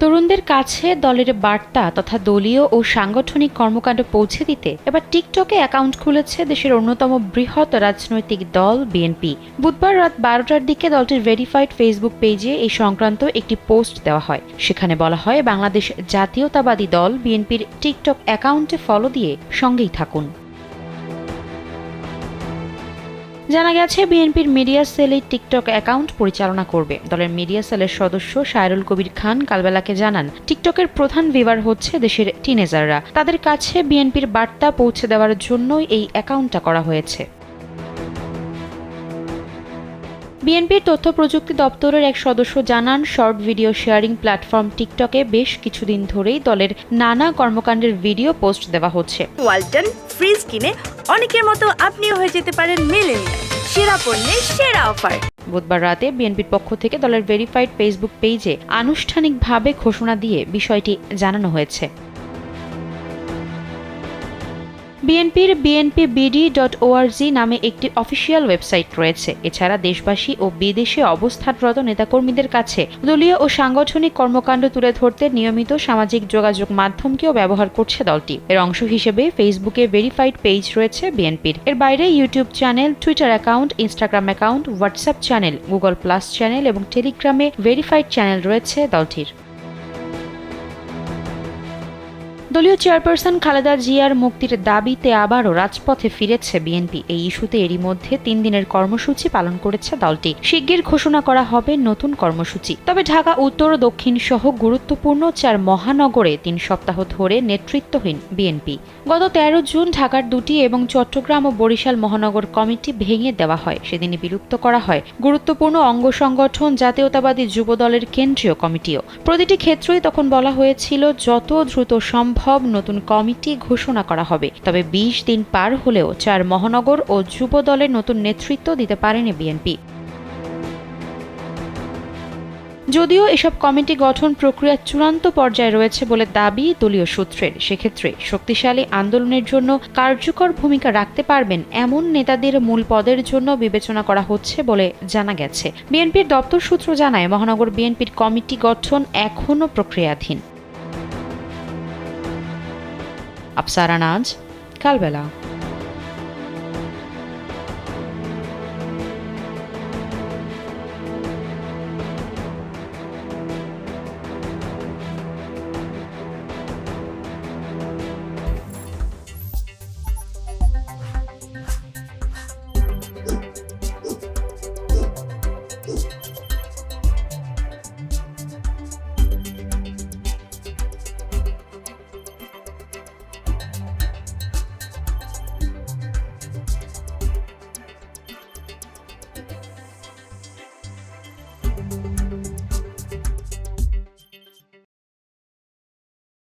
তরুণদের কাছে দলের বার্তা তথা দলীয় ও সাংগঠনিক কর্মকাণ্ড পৌঁছে দিতে এবার টিকটকে অ্যাকাউন্ট খুলেছে দেশের অন্যতম বৃহৎ রাজনৈতিক দল বিএনপি। বুধবার রাত 12টার দিকে দলটির ভেরিফাইড ফেসবুক পেজে এই সংক্রান্ত একটি পোস্ট দেওয়া হয়। সেখানে বলা হয়, বাংলাদেশ জাতীয়তাবাদী দল বিএনপির টিকটক অ্যাকাউন্টে ফলো দিয়ে সঙ্গেই থাকুন। জানা গেছে, বিএনপির মিডিয়া সেল এই টিকটক অ্যাকাউন্ট পরিচালনা করবে। দলের মিডিয়া সেলের সদস্য সায়রুল কবির খান কালবেলাকে জানান, টিকটকের প্রধান ভিউয়ার হচ্ছে দেশের টিনেজাররা। তাদের কাছে বিএনপির বার্তা পৌঁছে দেওয়ার জন্যই এই অ্যাকাউন্টটা করা হয়েছে। বিএনপির তথ্য প্রযুক্তি দপ্তরের এক সদস্য জানান, শর্ট ভিডিও শেয়ারিং প্ল্যাটফর্ম টিকটকে বেশ কিছুদিন ধরেই দলের নানা কর্মকাণ্ডের ভিডিও পোস্ট দেওয়া হচ্ছে। ওয়ালটন ফ্রিজ কিনে অনেকের মতো আপনিও হয়ে যেতে পারেন মিলেনিয়াল। সেরা পণ্যের সেরা অফার। বুধবার রাতে বিএনপির পক্ষ থেকে দলের ভেরিফাইড ফেসবুক পেজে আনুষ্ঠানিকভাবে ঘোষণা দিয়ে বিষয়টি জানানো হয়েছে। বিএনপির bnpbd.org নামে একটি অফিসিয়াল ওয়েবসাইট রয়েছে। এছাড়া দেশবাসী ও বিদেশে অবস্থানরত নেতাকর্মীদের কাছে দলীয় ও সাংগঠনিক কর্মকাণ্ড তুলে ধরতে নিয়মিত সামাজিক যোগাযোগ মাধ্যমকেও ব্যবহার করছে দলটি। এর অংশ হিসেবে ফেসবুকে ভেরিফাইড পেজ রয়েছে বিএনপির। এর বাইরে YouTube channel, Twitter account, Instagram account, WhatsApp channel, Google plus channel এবং টেলিগ্রামে ভেরিফাইড চ্যানেল রয়েছে দলটির। দলীয় চেয়ারপারসন খালেদা জিয়ার মুক্তির দাবিতে আবারও রাজপথে ফিরেছে বিএনপি। এই ইস্যুতে এরই মধ্যে 3 দিনের কর্মসূচি পালন করেছে দলটি। শিগগির ঘোষণা করা হবে নতুন কর্মসূচি। তবে ঢাকা উত্তর ও দক্ষিণ সহ গুরুত্বপূর্ণ 4 মহানগরে 3 সপ্তাহ ধরে নেতৃত্বহীন বিএনপি। গত 13 জুন ঢাকার 2টি এবং চট্টগ্রাম ও বরিশাল মহানগর কমিটি ভেঙে দেওয়া হয়। সেদিনই বিলুপ্ত করা হয় গুরুত্বপূর্ণ অঙ্গ সংগঠন জাতীয়তাবাদী যুব দলের কেন্দ্রীয় কমিটিও। প্রতিটি ক্ষেত্রেই তখন বলা হয়েছিল, যত দ্রুত সম্ভব নতুন কমিটি ঘোষণা করা হবে। তবে 20 দিন পার হলেও 4 মহানগর ও যুব দলের নতুন নেতৃত্ব দিতে পারেনি বিএনপি। যদিও এসব কমিটি গঠন প্রক্রিয়া চূড়ান্ত পর্যায়ে রয়েছে বলে দাবি দলীয় সূত্রের, সেক্ষেত্রে শক্তিশালী আন্দোলনের জন্য কার্যকর ভূমিকা রাখতে পারবেন এমন নেতাদের মূল পদের জন্য বিবেচনা করা হচ্ছে বলে জানা গেছে। বিএনপির দপ্তর সূত্র জানায়, মহানগর বিএনপির কমিটি গঠন এখনও প্রক্রিয়াধীন। আফসারা নাজ, কালবেলা।